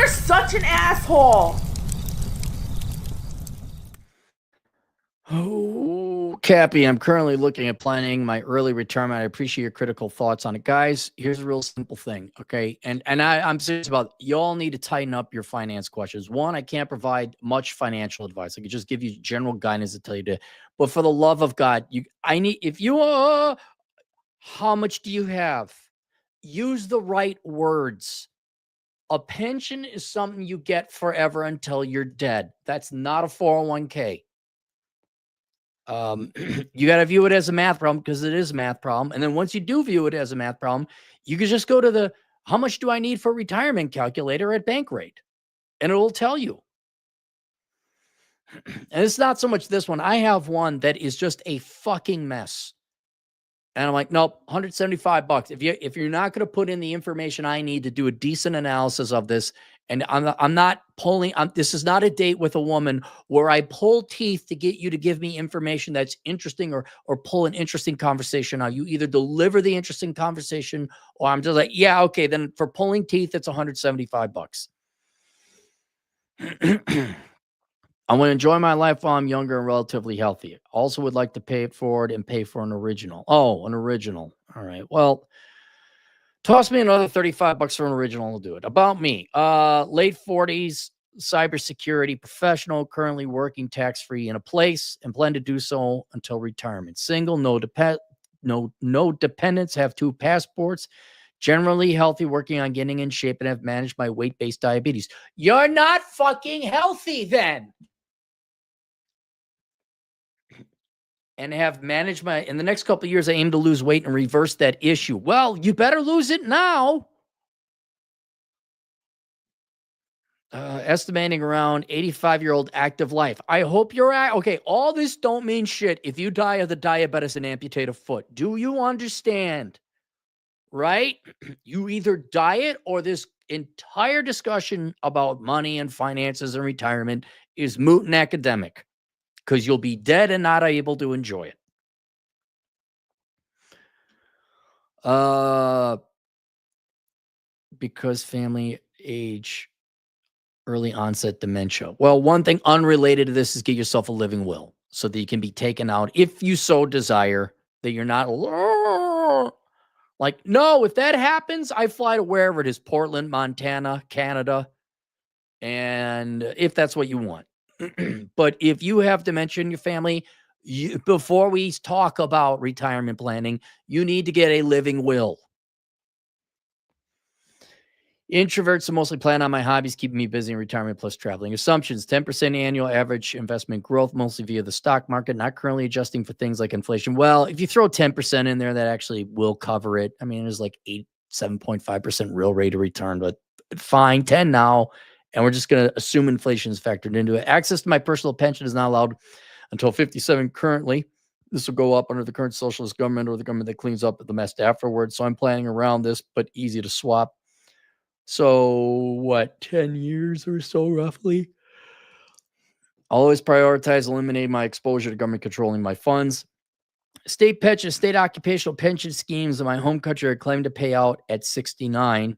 You're such an asshole. Oh, Cappy, I'm currently looking at planning my early retirement. I appreciate your critical thoughts on it. Guys, here's a real simple thing, okay? I'm serious about it. You all need to tighten up your finance questions. One, I can't provide much financial advice. I can just give you general guidance to tell you to, but for the love of God, how much do you have? Use the right words. A pension is something you get forever until you're dead. That's not a 401k. You got to view it as a math problem because it is a math problem. And then once you do view it as a math problem, you can just go to the how much do I need for retirement calculator at Bankrate, and it'll tell you. And it's not so much this one. I have one that is just a fucking mess. And I'm like, nope, $175. If you're not going to put in the information I need to do a decent analysis of this, and I'm not pulling. This is not a date with a woman where I pull teeth to get you to give me information that's interesting or pull an interesting conversation out. You either deliver the interesting conversation, or I'm just like, yeah, okay. Then for pulling teeth, it's $175. I want to enjoy my life while I'm younger and relatively healthy. Also would like to pay it forward and pay for an original. Oh, an original. All right. Well, toss me another $35 for an original. I'll do it. About me. Late 40s, cybersecurity professional, currently working tax-free in a place and plan to do so until retirement. Single, no dependents, have 2 passports. Generally healthy, working on getting in shape, and have managed my weight-based diabetes. You're not fucking healthy then. And have managed in the next couple of years, I aim to lose weight and reverse that issue. Well, you better lose it now. Estimating around 85-year-old active life. I hope you're okay. All this don't mean shit if you die of the diabetes and amputate a foot. Do you understand? Right? You either diet or this entire discussion about money and finances and retirement is moot and academic, because you'll be dead and not able to enjoy it. Because family age, early onset dementia. Well, one thing unrelated to this is get yourself a living will so that you can be taken out if you so desire, that you're not like, no, if that happens, I fly to wherever it is, Portland, Montana, Canada, and if that's what you want. But if you have dementia in your family, before we talk about retirement planning, you need to get a living will. Introverts are mostly plan on my hobbies, keeping me busy in retirement plus traveling. Assumptions, 10% annual average investment growth, mostly via the stock market, not currently adjusting for things like inflation. Well, if you throw 10% in there, that actually will cover it. I mean, there's like 7.5% real rate of return, but fine, 10 now. And we're just going to assume inflation is factored into it. Access to my personal pension is not allowed until 57 currently. This will go up under the current socialist government or the government that cleans up the mess afterwards. So I'm planning around this, but easy to swap. So what, 10 years or so roughly? I'll always prioritize eliminating my exposure to government controlling my funds. State pension, state occupational pension schemes in my home country are claimed to pay out at 69.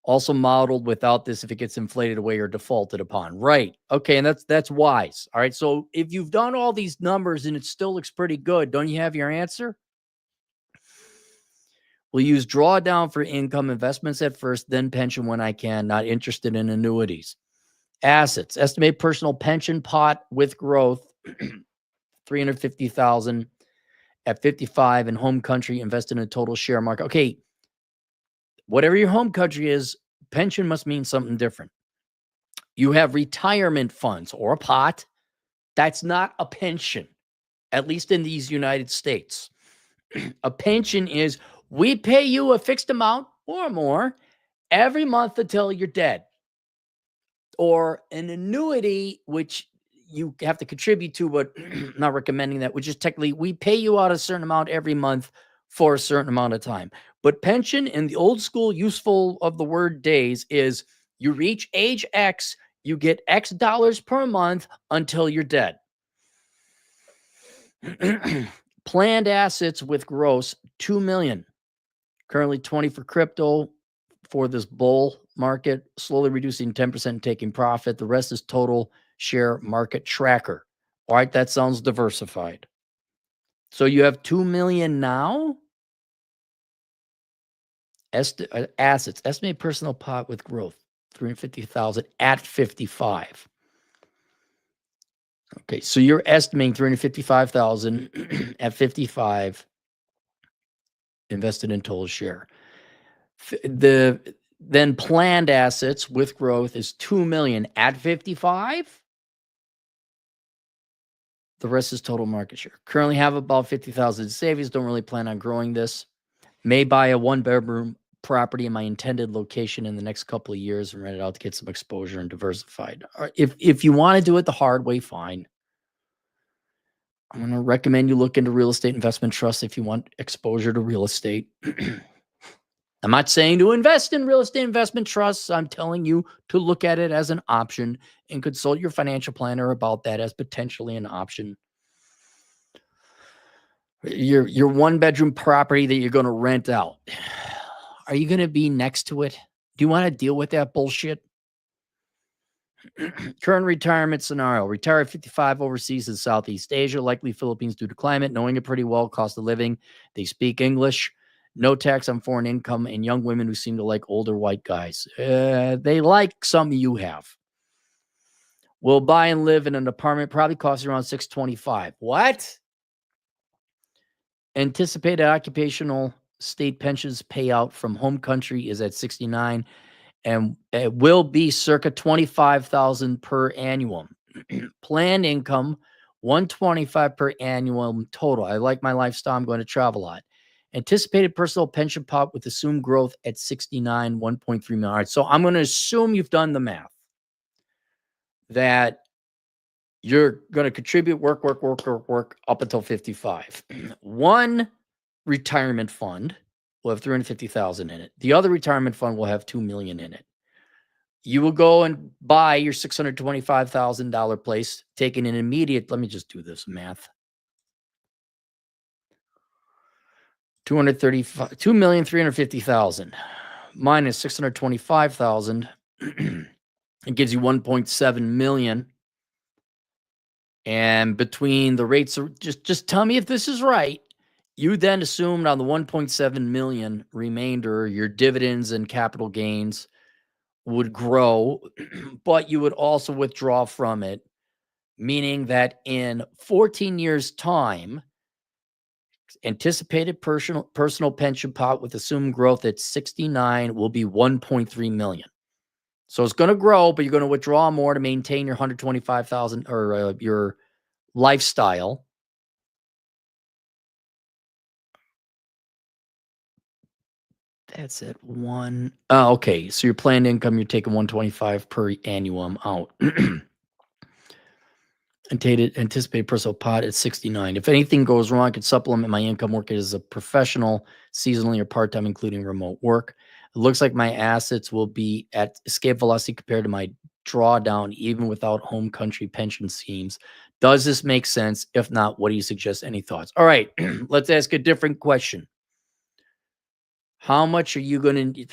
Also modeled without this if it gets inflated away or defaulted upon. Right. Okay. And that's wise. All right. So if you've done all these numbers and it still looks pretty good, don't you have your answer? We'll use drawdown for income investments at first, then pension when I can. Not interested in annuities. Assets, estimate personal pension pot with growth, $350,000 at 55 in home country, invest in a total share market. Okay, whatever your home country is, pension must mean something different. You have retirement funds or a pot. That's not a pension, at least in these United States. A pension is we pay you a fixed amount or more every month until you're dead. Or an annuity, which you have to contribute to, but not recommending that, which is technically we pay you out a certain amount every month for a certain amount of time. But pension in the old school useful of the word days is you reach age X, you get X dollars per month until you're dead. Planned assets with gross 2 million. Currently 20 for crypto for this bull market, slowly reducing 10% and taking profit. The rest is total share market tracker. All right, that sounds diversified. So you have 2 million now. Assets, estimated personal pot with growth, 350,000 at 55. Okay, so you're estimating 355,000 at 55 invested in total share. Then planned assets with growth is 2 million at 55. The rest is total market share. Currently have about 50,000 savings. Don't really plan on growing this. May buy a 1-bedroom property in my intended location in the next couple of years and rent it out to get some exposure and diversified. If you want to do it the hard way, fine. I'm going to recommend you look into real estate investment trusts if you want exposure to real estate. I'm not saying to invest in real estate investment trusts. I'm telling you to look at it as an option and consult your financial planner about that as potentially an option. Your 1-bedroom property that you're going to rent out. Are you going to be next to it? Do you want to deal with that bullshit? Current retirement scenario. Retire at 55 overseas in Southeast Asia, likely Philippines due to climate, knowing it pretty well, cost of living. They speak English. No tax on foreign income, and young women who seem to like older white guys. They like some you have. Will buy and live in an apartment, probably costs around $625. What? Anticipated occupational state pensions payout from home country is at 69, and it will be circa 25,000 per annum. Planned income 125 per annum total. I like my lifestyle. I'm going to travel a lot. Anticipated personal pension pot with assumed growth at 69, 1.3 million. All right, so I'm going to assume you've done the math that you're going to contribute, work up until 55. One retirement fund will have 350,000 in it. The other retirement fund will have 2 million in it. You will go and buy your $625,000 place, taking an immediate, let me just do this math. 2,350,000 minus 625,000. It gives you 1.7 million. And between the rates, just tell me if this is right. You then assumed on the 1.7 million remainder, your dividends and capital gains would grow, but you would also withdraw from it, meaning that in 14 years' time, anticipated personal pension pot with assumed growth at 69 will be 1.3 million. So it's going to grow, but you're going to withdraw more to maintain your 125,000 or your lifestyle. That's it. Okay. So your planned income, you're taking 125 per annum out. Anticipated personal pot at 69. If anything goes wrong, I could supplement my income working as a professional, seasonally or part-time, including remote work. It looks like my assets will be at escape velocity compared to my drawdown, even without home country pension schemes. Does this make sense? If not, what do you suggest? Any thoughts? All right, let's ask a different question. How much are you going to need?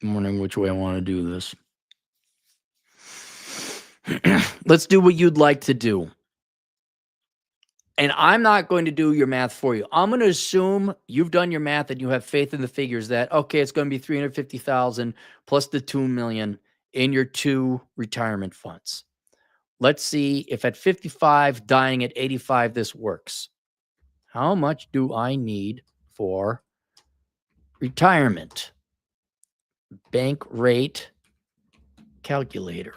I'm wondering which way I want to do this. Let's do what you'd like to do. And I'm not going to do your math for you. I'm going to assume you've done your math and you have faith in the figures that, okay, it's going to be 350,000 plus the 2 million in your 2 retirement funds. Let's see if at 55, dying at 85, this works. How much do I need for retirement? Bankrate calculator.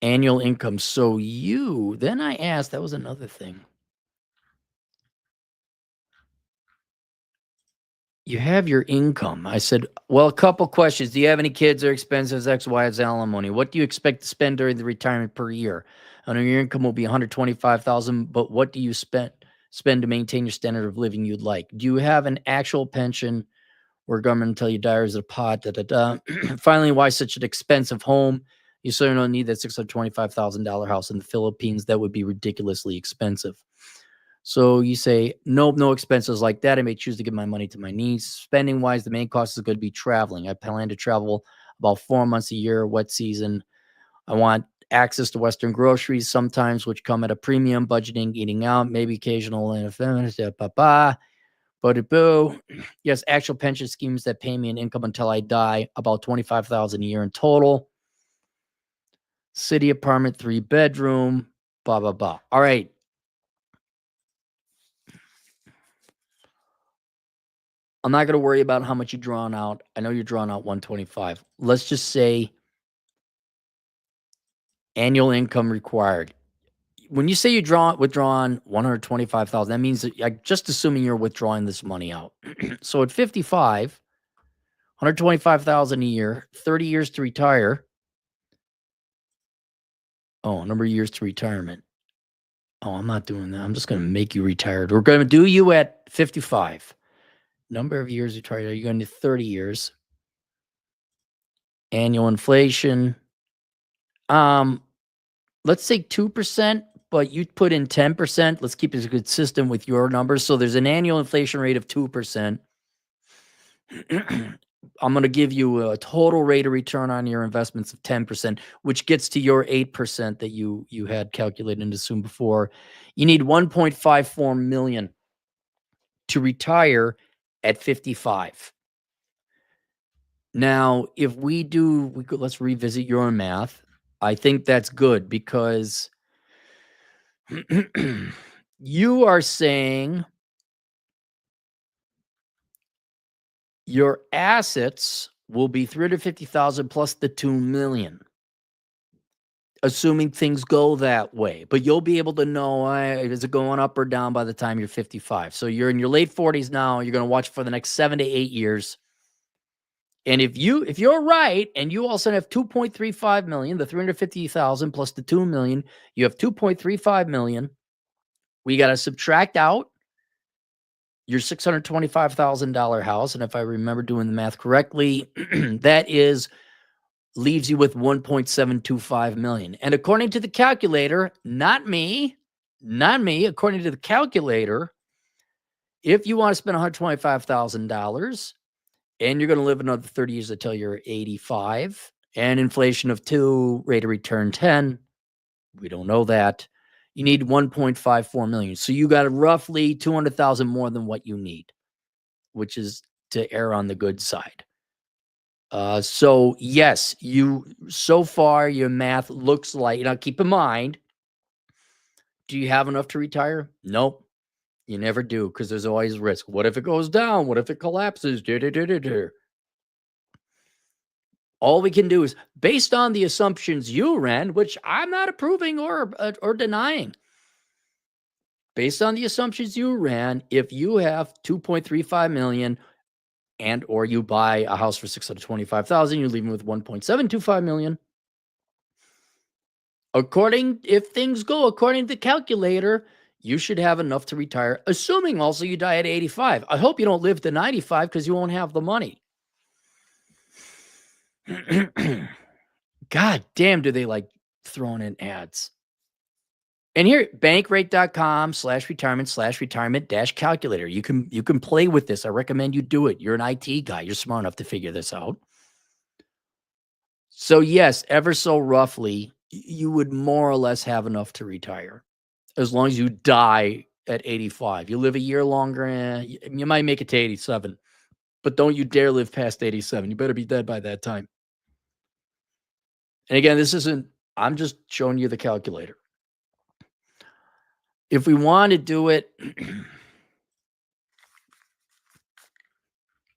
Annual income. So then I asked, that was another thing. You have your income. I said, well, a couple questions. Do you have any kids or expenses? X, Y, Z alimony. What do you expect to spend during the retirement per year? I know your income will be 125,000, but what do you spend to maintain your standard of living you'd like? Do you have an actual pension where government until you die is a pot? Finally, why such an expensive home? You certainly don't need that $625,000 house in the Philippines. That would be ridiculously expensive. So you say, nope, no expenses like that. I may choose to give my money to my niece. Spending wise, the main cost is going to be traveling. I plan to travel about 4 months a year, wet season. I want access to Western groceries sometimes, which come at a premium, budgeting, eating out, maybe occasional. But boo. Yes, actual pension schemes that pay me an income until I die, about $25,000 a year in total. City apartment, 3-bedroom, blah, blah, blah. All right. I'm not going to worry about how much you're drawing out. I know you're drawing out 125. Let's just say annual income required. When you say you withdrawn 125,000, that means that just assuming you're withdrawing this money out. So at 55, 125,000 a year, 30 years to retire. Oh, number of years to retirement. Oh, I'm not doing that. I'm just going to make you retired. We're going to do you at 55. Number of years retired. Are you going to 30 years? Annual inflation. Let's say 2%, but you put in 10%. Let's keep it consistent with your numbers. So there's an annual inflation rate of 2%. I'm going to give you a total rate of return on your investments of 10%, which gets to your 8% that you had calculated and assumed before. You need 1.54 million to retire at 55. Now, if let's revisit your math. I think that's good because you are saying your assets will be 350,000 plus the 2 million, assuming things go that way. But you'll be able to know, is it going up or down by the time you're 55? So you're in your late 40s now. You're going to watch for the next 7 to 8 years. And if you're right, and you also have 2.35 million, the 350,000 plus the 2 million, you have 2.35 million. We got to subtract out your $625,000 house. And if I remember doing the math correctly, that leaves you with 1.725 million. And according to the calculator, not me, according to the calculator, if you want to spend $125,000 and you're going to live another 30 years until you're 85, and inflation of 2, rate of return 10, we don't know that. You need 1.54 million. So you got roughly 200,000 more than what you need, which is to err on the good side. So yes, so far your math looks like, keep in mind, do you have enough to retire? Nope. You never do, because there's always risk. What if it goes down? What if it collapses? All we can do is, based on the assumptions you ran, which I'm not approving or denying, based on the assumptions you ran, if you have 2.35 million and or you buy a house for 625,000, you're leaving with 1.725 million. If things go according to the calculator, you should have enough to retire, assuming also you die at 85. I hope you don't live to 95 because you won't have the money. God damn, do they like throwing in ads. And here, bankrate.com/retirement/calculator. You can play with this. I recommend you do it. You're an IT guy. You're smart enough to figure this out. So yes, ever so roughly, you would more or less have enough to retire, as long as you die at 85. You live a year longer, you might make it to 87, but don't you dare live past 87. You better be dead by that time. And again, I'm just showing you the calculator. If we want to do it,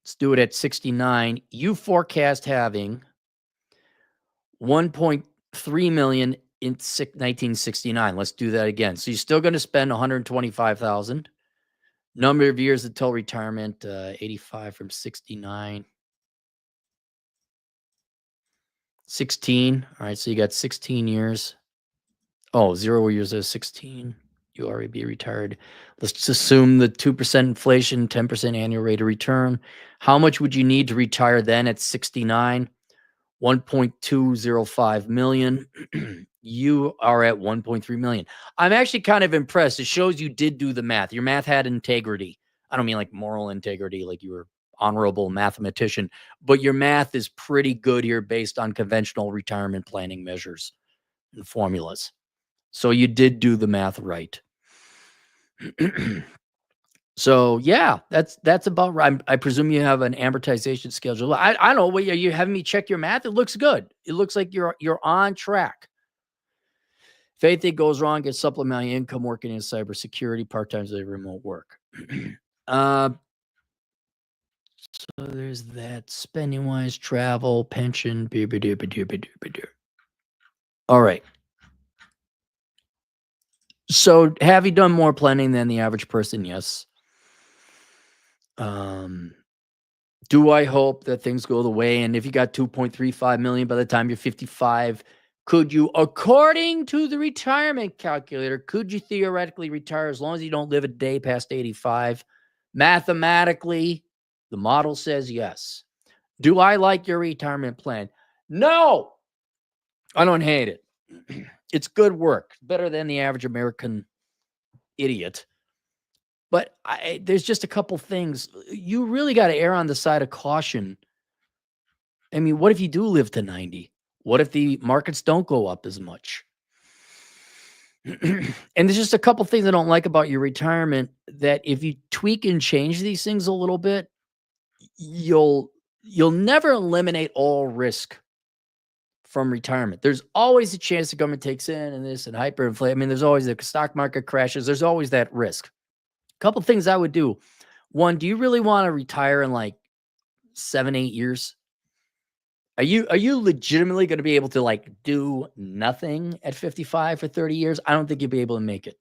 let's do it at 69. You forecast having 1.3 million in 1969. Let's do that again. So you're still going to spend 125,000. Number of years until retirement, 85 from 69. 16. All right, so you got 16 years. Oh, 0 years is 16. You already be retired. Let's just assume the 2% inflation, 10% annual rate of return. How much would you need to retire then at 69? 1.205 million. You are at 1.3 million. I'm actually kind of impressed. It shows you did do the math. Your math had integrity. I don't mean like moral integrity, like you were honorable mathematician, but your math is pretty good here based on conventional retirement planning measures and formulas. So you did do the math right. So yeah, that's about right. I presume you have an amortization schedule. I don't know. Are you having me check your math? It looks good. It looks like you're on track. If anything goes wrong, get supplemental income working in cybersecurity, part-time remote work. So there's that spending wise, travel, pension. All right. So have you done more planning than the average person? Yes. Do I hope that things go the way? And if you got 2.35 million by the time you're 55, could you, according to the retirement calculator, could you theoretically retire as long as you don't live a day past 85? Mathematically, the model says yes. Do I like your retirement plan? No, I don't hate it. It's good work, better than the average American idiot. But there's just a couple things. You really got to err on the side of caution. I mean, what if you do live to 90? What if the markets don't go up as much? And there's just a couple things I don't like about your retirement that if you tweak and change these things a little bit, you'll never eliminate all risk from retirement. There's always a chance the government takes in and this and hyperinflation. I mean, there's always the stock market crashes. There's always that risk. A couple things I would do. One, do you really want to retire in like 7, 8 years? Are you legitimately going to be able to like do nothing at 55 for 30 years? I don't think you'll be able to make it.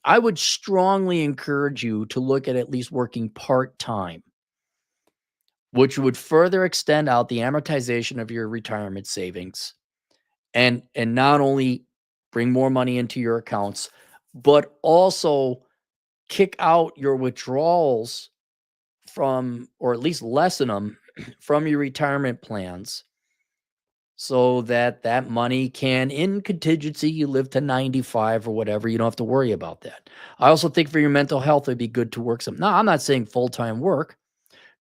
I would strongly encourage you to look at least working part-time, which would further extend out the amortization of your retirement savings and not only bring more money into your accounts, but also kick out your withdrawals from, or at least lessen them from your retirement plans so that that money can, in contingency, you live to 95 or whatever, you don't have to worry about that. I also think for your mental health, it'd be good to work some. Now, I'm not saying full-time work.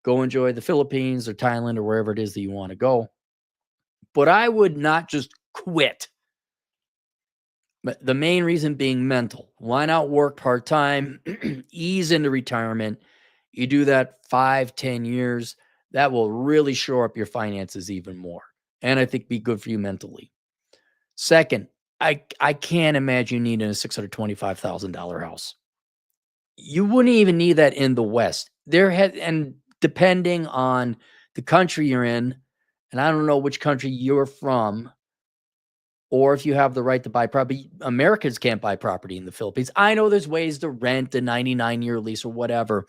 Go enjoy the Philippines or Thailand or wherever it is that you want to go. But I would not just quit. But the main reason being mental. Why not work part-time, ease into retirement? You do that 5, 10 years, that will really shore up your finances even more. And I think be good for you mentally. Second, I can't imagine you needing a $625,000 house. You wouldn't even need that in the West. And depending on the country you're in, and I don't know which country you're from, or if you have the right to buy property. Americans can't buy property in the Philippines. I know there's ways to rent a 99-year lease or whatever,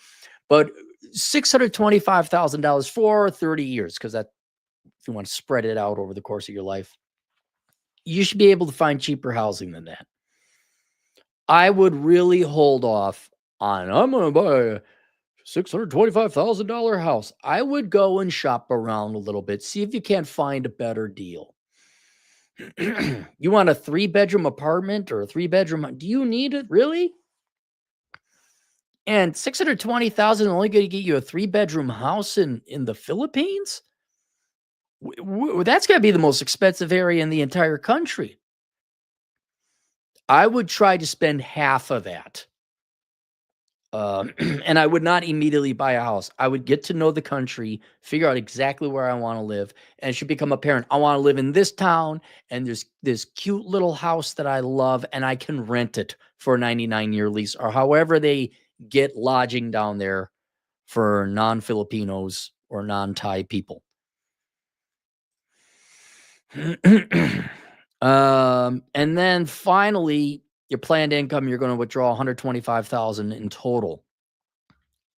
but $625,000 for 30 years, because that, if you want to spread it out over the course of your life, you should be able to find cheaper housing than that. I would really hold off on, I'm going to buy a $625,000 house. I would go and shop around a little bit, see if you can't find a better deal. You want a 3-bedroom apartment or a 3-bedroom? Do you need it really? And 620,000 only going to get you a 3-bedroom house in the Philippines? That's going to be the most expensive area in the entire country. I would try to spend half of that. And I would not immediately buy a house. I would get to know the country, figure out exactly where I want to live, and it should become apparent. I want to live in this town, and there's this cute little house that I love, and I can rent it for a 99-year lease, or however they get lodging down there for non-Filipinos or non-Thai people. And then finally, your planned income, you're going to withdraw 125,000 in total.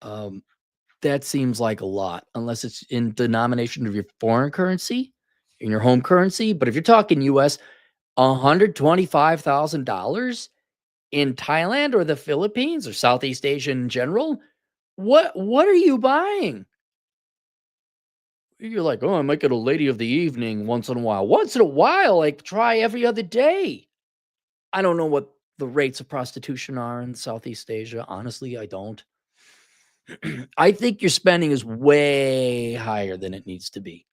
That seems like a lot, unless it's in denomination of your foreign currency, in your home currency. But if you're talking US, $125,000 in Thailand or the Philippines or Southeast Asia in general, what are you buying? You're like, oh, I might get a lady of the evening once in a while. Once in a while, like try every other day. I don't know what the rates of prostitution are in Southeast Asia. Honestly, I don't. I think your spending is way higher than it needs to be.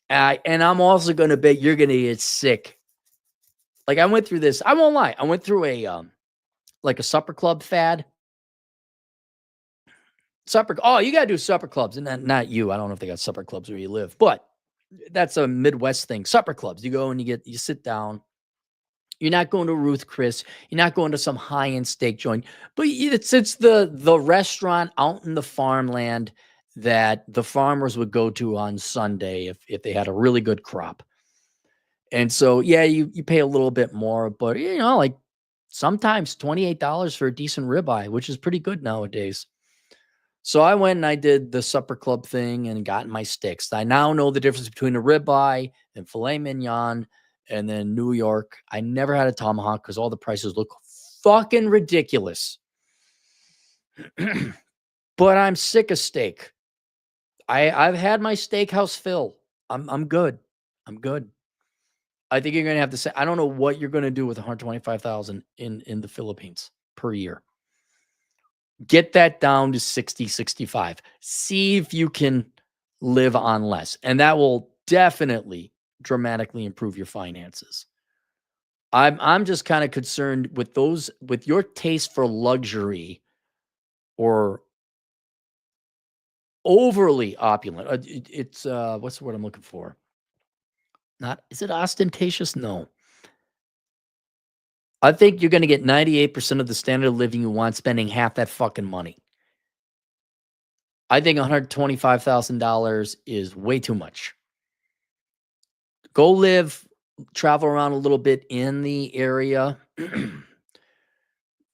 And I'm also going to bet you're going to get sick. Like I went through this. I won't lie. I went through a like a supper club fad. You got to do supper clubs, and not you. I don't know if they got supper clubs where you live, but that's a Midwest thing. Supper clubs. You go and you sit down. You're not going to Ruth Chris. You're not going to some high-end steak joint, but it's the restaurant out in the farmland that the farmers would go to on Sunday if they had a really good crop. And so, yeah, you pay a little bit more, but like sometimes $28 for a decent ribeye, which is pretty good nowadays. So I went and I did the supper club thing and got my sticks. I now know the difference between a ribeye and filet mignon. And then New York, I never had a tomahawk because all the prices look fucking ridiculous. But I'm sick of steak. I've had my steakhouse fill. I'm good. I'm good. I think you're gonna have to say, I don't know what you're gonna do with 125,000 in the Philippines per year. Get that down to 60, 65. See if you can live on less. And that will definitely dramatically improve your finances. I'm just kind of concerned with your taste for luxury or overly opulent. It's what's the word I'm looking for? Is it ostentatious? No. I think you're going to get 98% of the standard of living you want spending half that fucking money. I think $125,000 is way too much. Go travel around a little bit in the area.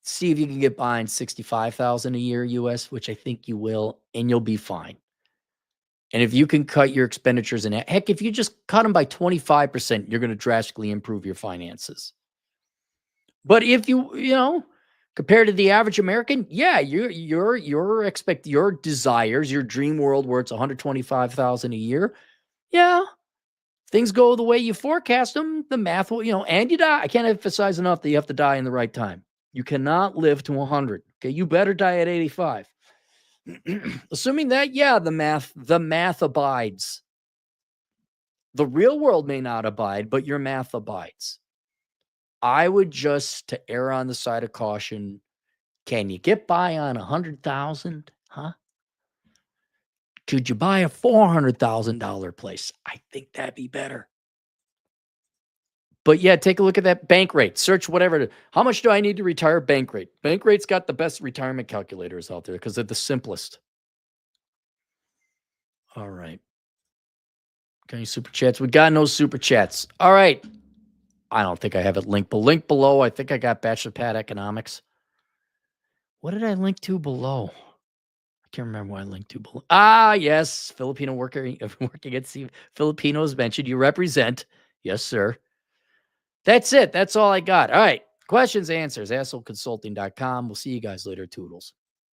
See if you can get by in $65,000 a year US, which I think you will, and you'll be fine. And if you can cut your expenditures in heck, if you just cut them by 25%, you're going to drastically improve your finances. But if you compared to the average American, yeah, your desires, your dream world where it's 125,000 a year, yeah, things go the way you forecast them, the math will, and you die. I can't emphasize enough that you have to die in the right time. You cannot live to 100. Okay, you better die at 85. Assuming that, yeah, the math abides. The real world may not abide, but your math abides. I would just, to err on the side of caution, can you get by on 100,000? Huh? Could you buy a $400,000 place? I think that'd be better. But yeah, take a look at that Bankrate. Search whatever. How much do I need to retire? Bankrate. Bankrate's got the best retirement calculators out there because they're the simplest. All right. Okay, super chats. We got no super chats. All right. I don't think I have it linked, but link below. I think I got Bachelor Pad Economics. What did I link to below? I can't remember what I linked to below. Ah, yes. Filipino working at Filipinos mentioned. You represent. Yes, sir. That's it. That's all I got. All right. Questions, answers, assholeconsulting.com. We'll see you guys later. Toodles.